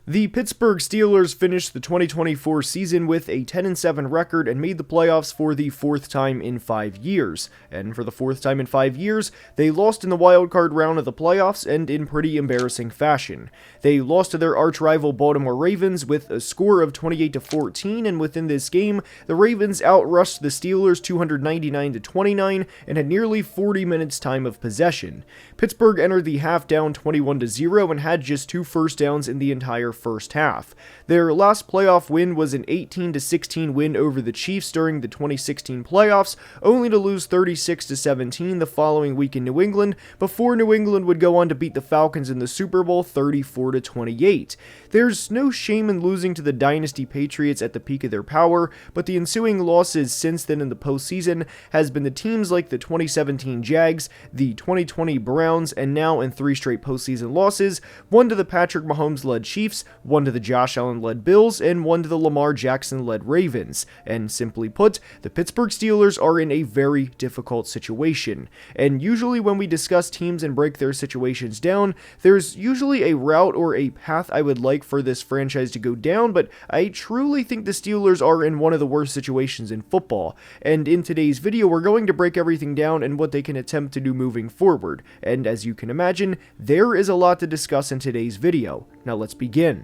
The Pittsburgh Steelers finished the 2024 season with a 10-7 record and made the playoffs for the fourth time in 5 years. And for the fourth time in 5 years, they lost in the wildcard round of the playoffs and in pretty embarrassing fashion. They lost to their arch-rival Baltimore Ravens with a score of 28-14, and within this game, the Ravens outrushed the Steelers 299-29 and had nearly 40 minutes time of possession. Pittsburgh entered the half down 21-0 and had just 2 first downs in the entire first half. Their last playoff win was an 18-16 win over the Chiefs during the 2016 playoffs, only to lose 36-17 the following week in New England, before New England would go on to beat the Falcons in the Super Bowl 34-28. There's no shame in losing to the Dynasty Patriots at the peak of their power, but the ensuing losses since then in the postseason has been the teams like the 2017 Jags, the 2020 Browns, and now in 3 straight postseason losses, one to the Patrick Mahomes-led Chiefs, one to the Josh Allen-led Bills, and one to the Lamar Jackson-led Ravens. And simply put, the Pittsburgh Steelers are in a very difficult situation. And usually when we discuss teams and break their situations down, there's usually a route or a path I would like for this franchise to go down, but I truly think the Steelers are in one of the worst situations in football. And in today's video, we're going to break everything down and what they can attempt to do moving forward. And as you can imagine, there is a lot to discuss in today's video. Now let's begin.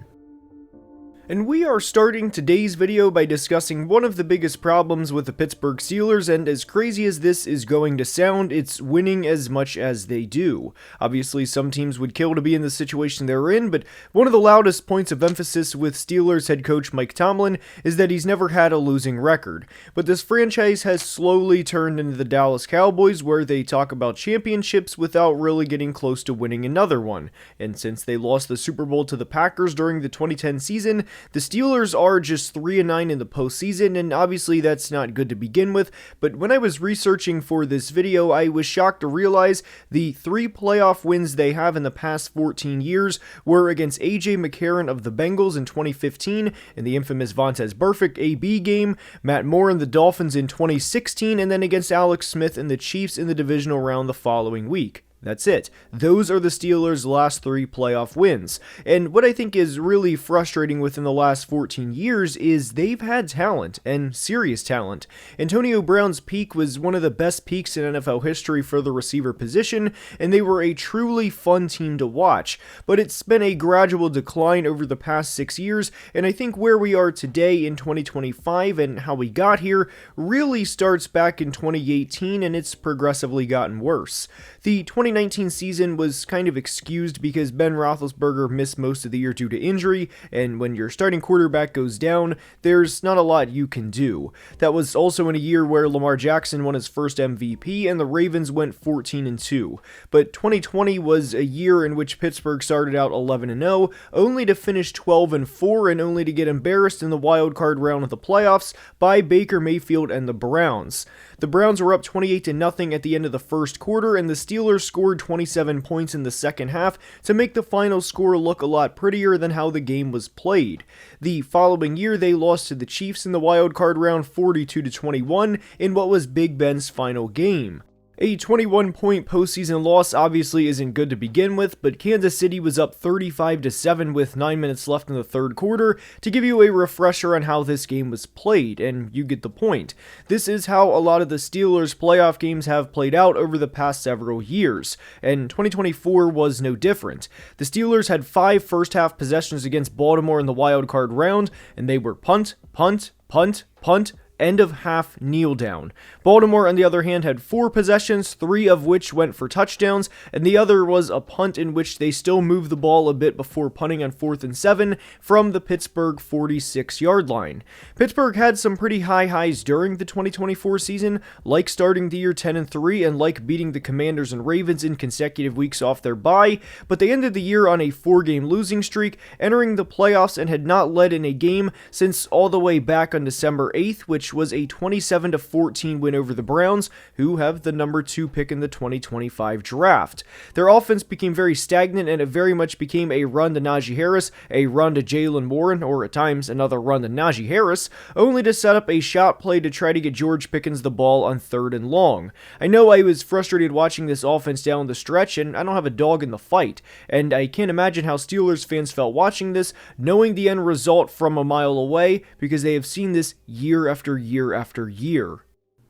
And we are starting today's video by discussing one of the biggest problems with the Pittsburgh Steelers, and as crazy as this is going to sound, it's winning as much as they do. Obviously, some teams would kill to be in the situation they're in, but one of the loudest points of emphasis with Steelers head coach Mike Tomlin is that he's never had a losing record. But this franchise has slowly turned into the Dallas Cowboys, where they talk about championships without really getting close to winning another one. And since they lost the Super Bowl to the Packers during the 2010 season, the Steelers are just 3-9 in the postseason, and obviously that's not good to begin with, but when I was researching for this video, I was shocked to realize the 3 playoff wins they have in the past 14 years were against A.J. McCarron of the Bengals in 2015, in the infamous Vontaze Burfict AB game, Matt Moore and the Dolphins in 2016, and then against Alex Smith and the Chiefs in the divisional round the following week. That's it. Those are the Steelers' last 3 playoff wins. And what I think is really frustrating within the last 14 years is they've had talent, and serious talent. Antonio Brown's peak was one of the best peaks in NFL history for the receiver position, and they were a truly fun team to watch. But it's been a gradual decline over the past 6 years, and I think where we are today in 2025 and how we got here really starts back in 2018, and it's progressively gotten worse. The 2019 season was kind of excused because Ben Roethlisberger missed most of the year due to injury, and when your starting quarterback goes down, there's not a lot you can do. That was also in a year where Lamar Jackson won his first MVP and the Ravens went 14-2. But 2020 was a year in which Pittsburgh started out 11-0, only to finish 12-4 and only to get embarrassed in the wild card round of the playoffs by Baker Mayfield and the Browns. The Browns were up 28-0 at the end of the first quarter, and the Steelers scored 27 points in the second half to make the final score look a lot prettier than how the game was played. The following year, they lost to the Chiefs in the wild card round 42-21 in what was Big Ben's final game. A 21-point postseason loss obviously isn't good to begin with, but Kansas City was up 35-7 with 9 minutes left in the third quarter to give you a refresher on how this game was played, and you get the point. This is how a lot of the Steelers' playoff games have played out over the past several years, and 2024 was no different. The Steelers had 5 first-half possessions against Baltimore in the wild card round, and they were punt, punt, punt, punt, end of half kneel down. Baltimore, on the other hand, had 4 possessions, 3 of which went for touchdowns, and the other was a punt in which they still moved the ball a bit before punting on 4th and 7 from the Pittsburgh 46-yard line. Pittsburgh had some pretty high highs during the 2024 season, like starting the year 10-3 and like beating the Commanders and Ravens in consecutive weeks off their bye, but they ended the year on a 4-game losing streak, entering the playoffs and had not led in a game since all the way back on December 8th, which which was a 27-14 win over the Browns, who have the number 2 pick in the 2025 draft. Their offense became very stagnant, and it very much became a run to Najee Harris, a run to Jaylen Warren, or at times another run to Najee Harris, only to set up a shot play to try to get George Pickens the ball on 3rd and long. I know I was frustrated watching this offense down the stretch, and I don't have a dog in the fight, and I can't imagine how Steelers fans felt watching this, knowing the end result from a mile away, because they have seen this year after year after year.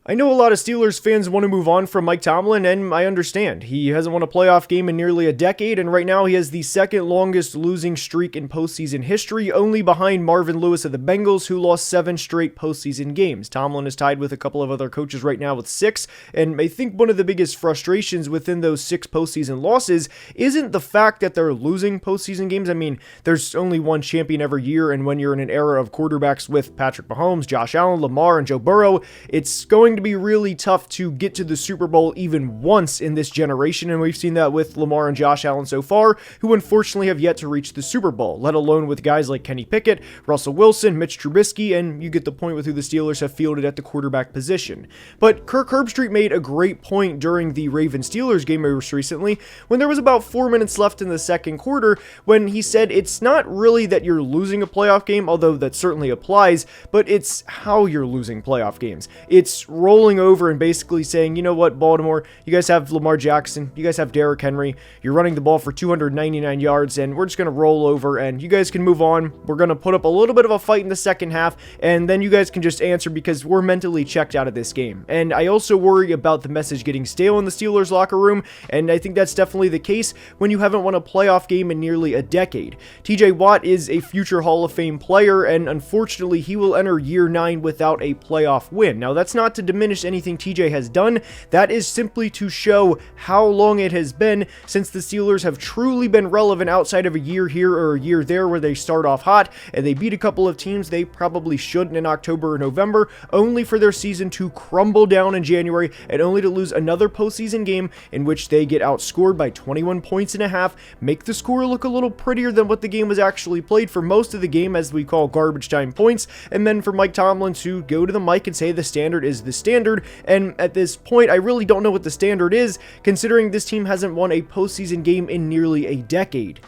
I know a lot of Steelers fans want to move on from Mike Tomlin, and I understand. He hasn't won a playoff game in nearly a decade, and right now he has the second longest losing streak in postseason history, only behind Marvin Lewis of the Bengals, who lost 7 straight postseason games. Tomlin is tied with a couple of other coaches right now with 6, and I think one of the biggest frustrations within those 6 postseason losses isn't the fact that they're losing postseason games. I mean, there's only one champion every year, and when you're in an era of quarterbacks with Patrick Mahomes, Josh Allen, Lamar, and Joe Burrow, it's going to be really tough to get to the Super Bowl even once in this generation, and we've seen that with Lamar and Josh Allen so far, who unfortunately have yet to reach the Super Bowl, let alone with guys like Kenny Pickett, Russell Wilson, Mitch Trubisky, and you get the point with who the Steelers have fielded at the quarterback position. But Kirk Herbstreit made a great point during the Ravens-Steelers game most recently, when there was about 4 minutes left in the second quarter, when he said it's not really that you're losing a playoff game, although that certainly applies, but it's how you're losing playoff games. It's rolling over and basically saying, you know what, Baltimore, you guys have Lamar Jackson, you guys have Derrick Henry, you're running the ball for 299 yards, and we're just going to roll over, and you guys can move on. We're going to put up a little bit of a fight in the second half, and then you guys can just answer because we're mentally checked out of this game. And I also worry about the message getting stale in the Steelers locker room, and I think that's definitely the case when you haven't won a playoff game in nearly a decade. TJ Watt is a future Hall of Fame player, and unfortunately he will enter year 9 without a playoff win. Now, that's not to diminish anything TJ has done, that is simply to show how long it has been since the Steelers have truly been relevant outside of a year here or a year there where they start off hot and they beat a couple of teams they probably shouldn't in October or November, only for their season to crumble down in January and only to lose another postseason game in which they get outscored by 21 points and a half, make the score look a little prettier than what the game was actually played for most of the game, as we call garbage time points, and then for Mike Tomlin to go to the mic and say the standard is the standard. And at this point, I really don't know what the standard is, considering this team hasn't won a postseason game in nearly a decade.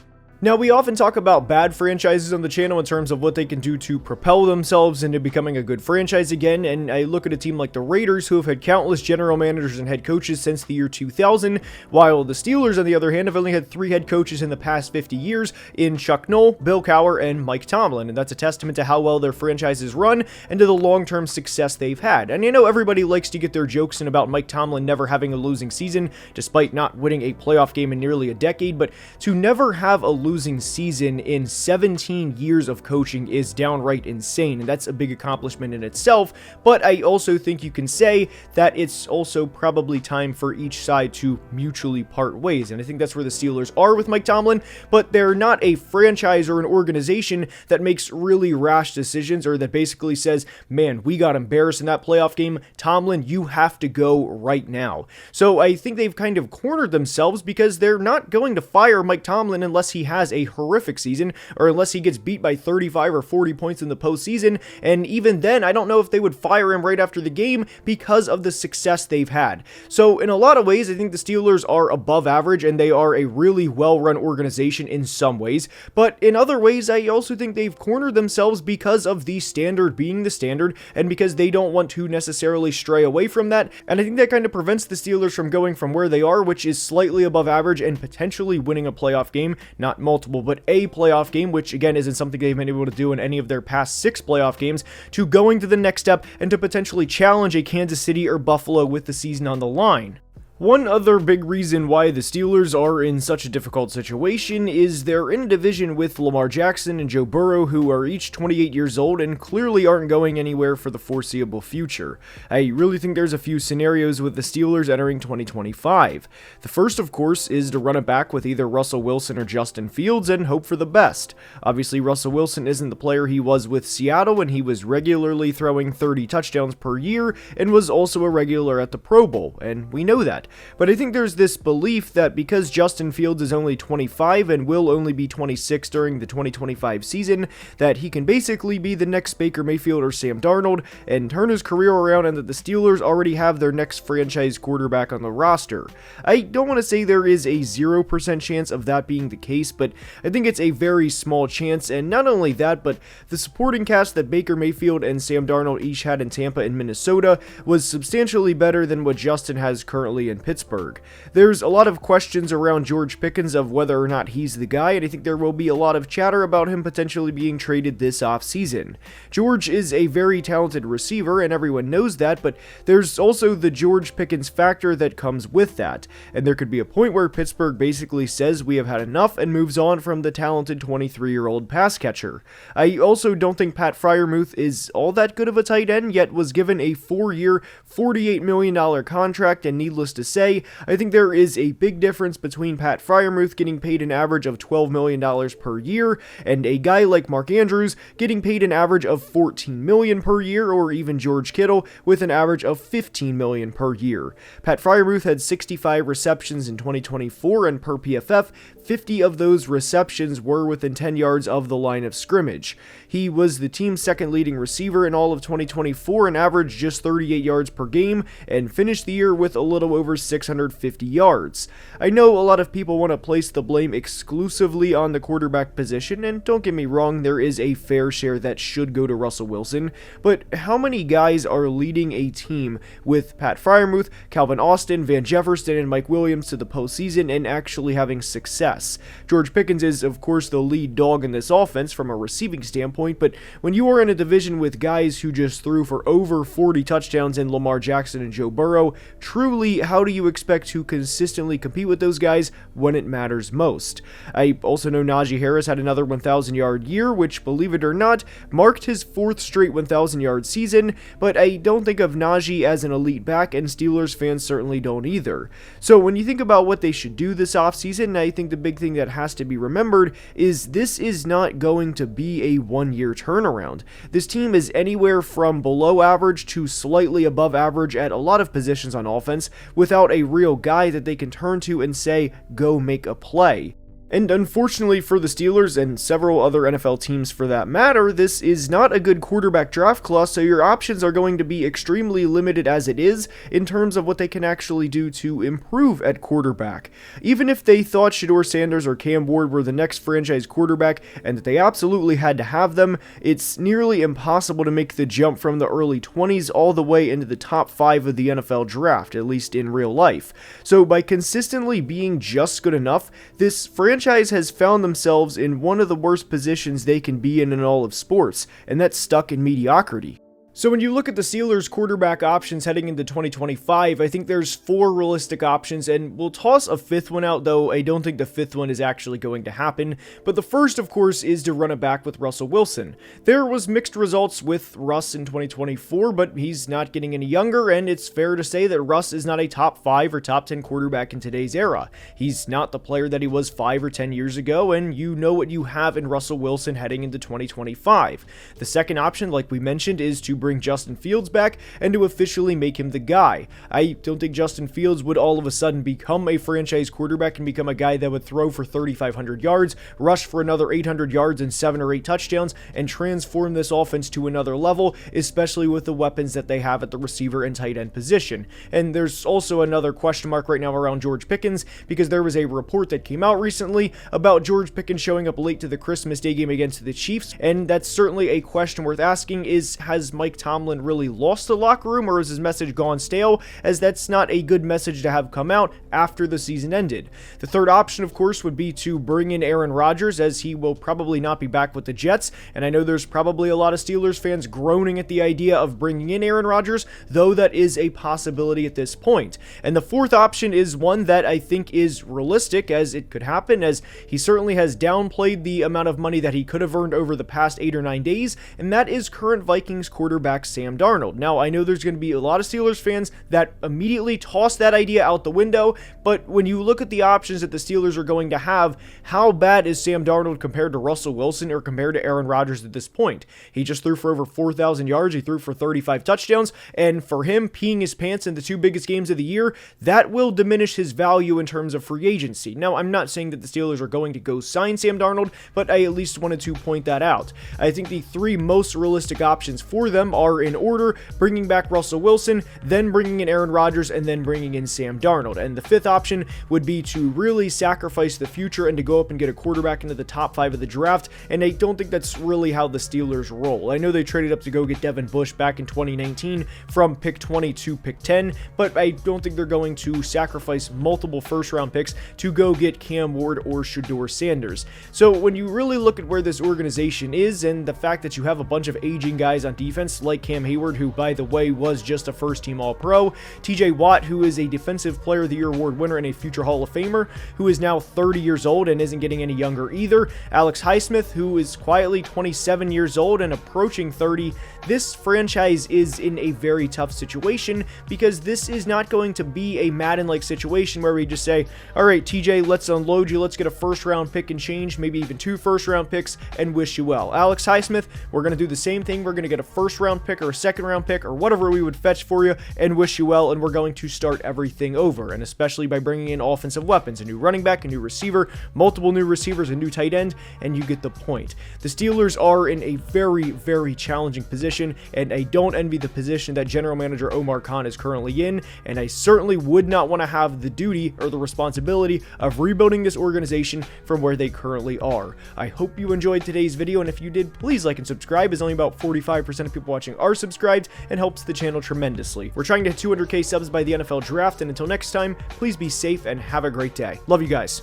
Now, we often talk about bad franchises on the channel in terms of what they can do to propel themselves into becoming a good franchise again, and I look at a team like the Raiders, who have had countless general managers and head coaches since the year 2000, while the Steelers, on the other hand, have only had 3 head coaches in the past 50 years in Chuck Noll, Bill Cowher, and Mike Tomlin, and that's a testament to how well their franchises run and to the long-term success they've had. And you know, everybody likes to get their jokes in about Mike Tomlin never having a losing season, despite not winning a playoff game in nearly a decade, but to never have a losing season in 17 years of coaching is downright insane, and that's a big accomplishment in itself. But I also think you can say that it's also probably time for each side to mutually part ways, and I think that's where the Steelers are with Mike Tomlin, but they're not a franchise or an organization that makes really rash decisions or that basically says, man, we got embarrassed in that playoff game, Tomlin, you have to go right now. So I think they've kind of cornered themselves because they're not going to fire Mike Tomlin unless he has a horrific season, or unless he gets beat by 35 or 40 points in the postseason, and even then, I don't know if they would fire him right after the game because of the success they've had. So in a lot of ways, I think the Steelers are above average, and they are a really well-run organization in some ways, but in other ways, I also think they've cornered themselves because of the standard being the standard, and because they don't want to necessarily stray away from that, and I think that kind of prevents the Steelers from going from where they are, which is slightly above average, and potentially winning a playoff game, not multiple, but a playoff game, which again isn't something they've been able to do in any of their past 6 playoff games, to going to the next step and to potentially challenge a Kansas City or Buffalo with the season on the line. One other big reason why the Steelers are in such a difficult situation is they're in a division with Lamar Jackson and Joe Burrow, who are each 28 years old and clearly aren't going anywhere for the foreseeable future. I really think there's a few scenarios with the Steelers entering 2025. The first, of course, is to run it back with either Russell Wilson or Justin Fields and hope for the best. Obviously, Russell Wilson isn't the player he was with Seattle, and he was regularly throwing 30 touchdowns per year and was also a regular at the Pro Bowl, and we know that. that. But I think there's this belief that because Justin Fields is only 25 and will only be 26 during the 2025 season, that he can basically be the next Baker Mayfield or Sam Darnold and turn his career around, and that the Steelers already have their next franchise quarterback on the roster. I don't want to say there is a 0% chance of that being the case, but I think it's a very small chance. And not only that, but the supporting cast that Baker Mayfield and Sam Darnold each had in Tampa and Minnesota was substantially better than what Justin has currently in Pittsburgh. There's a lot of questions around George Pickens of whether or not he's the guy, and I think there will be a lot of chatter about him potentially being traded this offseason. George is a very talented receiver, and everyone knows that, but there's also the George Pickens factor that comes with that, and there could be a point where Pittsburgh basically says we have had enough and moves on from the talented 23-year-old pass catcher. I also don't think Pat Freiermuth is all that good of a tight end, yet was given a 4-year, $48 million contract, and needless to say, I think there is a big difference between Pat Freiermuth getting paid an average of $12 million per year and a guy like Mark Andrews getting paid an average of $14 million per year, or even George Kittle with an average of $15 million per year. Pat Freiermuth had 65 receptions in 2024, and per PFF, 50 of those receptions were within 10 yards of the line of scrimmage. He was the team's second leading receiver in all of 2024 and averaged just 38 yards per game and finished the year with a little over 650 yards. I know a lot of people want to place the blame exclusively on the quarterback position, and don't get me wrong, there is a fair share that should go to Russell Wilson, but how many guys are leading a team with Pat Freiermuth, Calvin Austin, Van Jefferson, and Mike Williams to the postseason and actually having success? George Pickens is, of course, the lead dog in this offense from a receiving standpoint, but when you are in a division with guys who just threw for over 40 touchdowns in Lamar Jackson and Joe Burrow, truly, how do you expect to consistently compete with those guys when it matters most? I also know Najee Harris had another 1,000-yard year, which, believe it or not, marked his 4th straight 1,000-yard season, but I don't think of Najee as an elite back, and Steelers fans certainly don't either. So when you think about what they should do this offseason, I think the big thing that has to be remembered is this is not going to be a one-year turnaround. This team is anywhere from below average to slightly above average at a lot of positions on offense without a real guy that they can turn to and say, go make a play. And unfortunately for the Steelers and several other NFL teams for that matter, this is not a good quarterback draft class, so your options are going to be extremely limited as it is in terms of what they can actually do to improve at quarterback. Even if they thought Shedeur Sanders or Cam Ward were the next franchise quarterback and that they absolutely had to have them, it's nearly impossible to make the jump from the early 20s all the way into the top 5 of the NFL draft, at least in real life. So by consistently being just good enough, this franchise has found themselves in one of the worst positions they can be in all of sports, and that's stuck in mediocrity. So when you look at the Steelers' quarterback options heading into 2025, I think there's 4 realistic options, and we'll toss a 5th one out, though I don't think the 5th one is actually going to happen. But the first, of course, is to run it back with Russell Wilson. There was mixed results with Russ in 2024, but he's not getting any younger, and it's fair to say that Russ is not a top 5 or top 10 quarterback in today's era. He's not the player that he was 5 or 10 years ago, and you know what you have in Russell Wilson heading into 2025. The second option, like we mentioned, is to bring Justin Fields back and to officially make him the guy. I don't think Justin Fields would all of a sudden become a franchise quarterback and become a guy that would throw for 3,500 yards, rush for another 800 yards and 7 or 8 touchdowns, and transform this offense to another level, especially with the weapons that they have at the receiver and tight end position. And there's also another question mark right now around George Pickens, because there was a report that came out recently about George Pickens showing up late to the Christmas Day game against the Chiefs, and that's certainly a question worth asking is, has Mike Tomlin really lost the locker room, or has his message gone stale, as that's not a good message to have come out after the season ended. The third option, of course, would be to bring in Aaron Rodgers, as he will probably not be back with the Jets, and I know there's probably a lot of Steelers fans groaning at the idea of bringing in Aaron Rodgers, though that is a possibility at this point. And the fourth option is one that I think is realistic, as it could happen, as he certainly has downplayed the amount of money that he could have earned over the past 8 or 9 days, and that is current Vikings quarterback quarterback Sam Darnold. Now, I know there's going to be a lot of Steelers fans that immediately toss that idea out the window, but when you look at the options that the Steelers are going to have, how bad is Sam Darnold compared to Russell Wilson or compared to Aaron Rodgers at this point? He just threw for over 4,000 yards, he threw for 35 touchdowns, and for him peeing his pants in the 2 biggest games of the year, that will diminish his value in terms of free agency. Now, I'm not saying that the Steelers are going to go sign Sam Darnold, but I at least wanted to point that out. I think the 3 most realistic options for them are in order: bringing back Russell Wilson, then bringing in Aaron Rodgers, and then bringing in Sam Darnold. And the 5th option would be to really sacrifice the future and to go up and get a quarterback into the top 5 of the draft, and I don't think that's really how the Steelers roll. I know they traded up to go get Devin Bush back in 2019 from pick 20 to pick 10, but I don't think they're going to sacrifice multiple first-round picks to go get Cam Ward or Shedeur Sanders. So when you really look at where this organization is and the fact that you have a bunch of aging guys on defense like Cam Hayward, who by the way was just a first-team All-Pro, TJ Watt, who is a Defensive Player of the Year award winner and a future Hall of Famer, who is now 30 years old and isn't getting any younger either, Alex Highsmith, who is quietly 27 years old and approaching 30, this franchise is in a very tough situation because this is not going to be a Madden-like situation where we just say, all right, TJ, let's unload you, let's get a first-round pick and change, maybe even 2 first-round picks, and wish you well. Alex Highsmith, we're going to do the same thing. We're going to get a first-round pick or a second-round pick or whatever we would fetch for you and wish you well, and we're going to start everything over, and especially by bringing in offensive weapons, a new running back, a new receiver, multiple new receivers, a new tight end, and you get the point. The Steelers are in a very, very challenging position, and I don't envy the position that General Manager Omar Khan is currently in, and I certainly would not want to have the duty or the responsibility of rebuilding this organization from where they currently are. I hope you enjoyed today's video, and if you did, please like and subscribe, as only about 45% of people watching are subscribed and helps the channel tremendously. We're trying to hit 200k subs by the NFL draft, and until next time, please be safe and have a great day. Love you guys.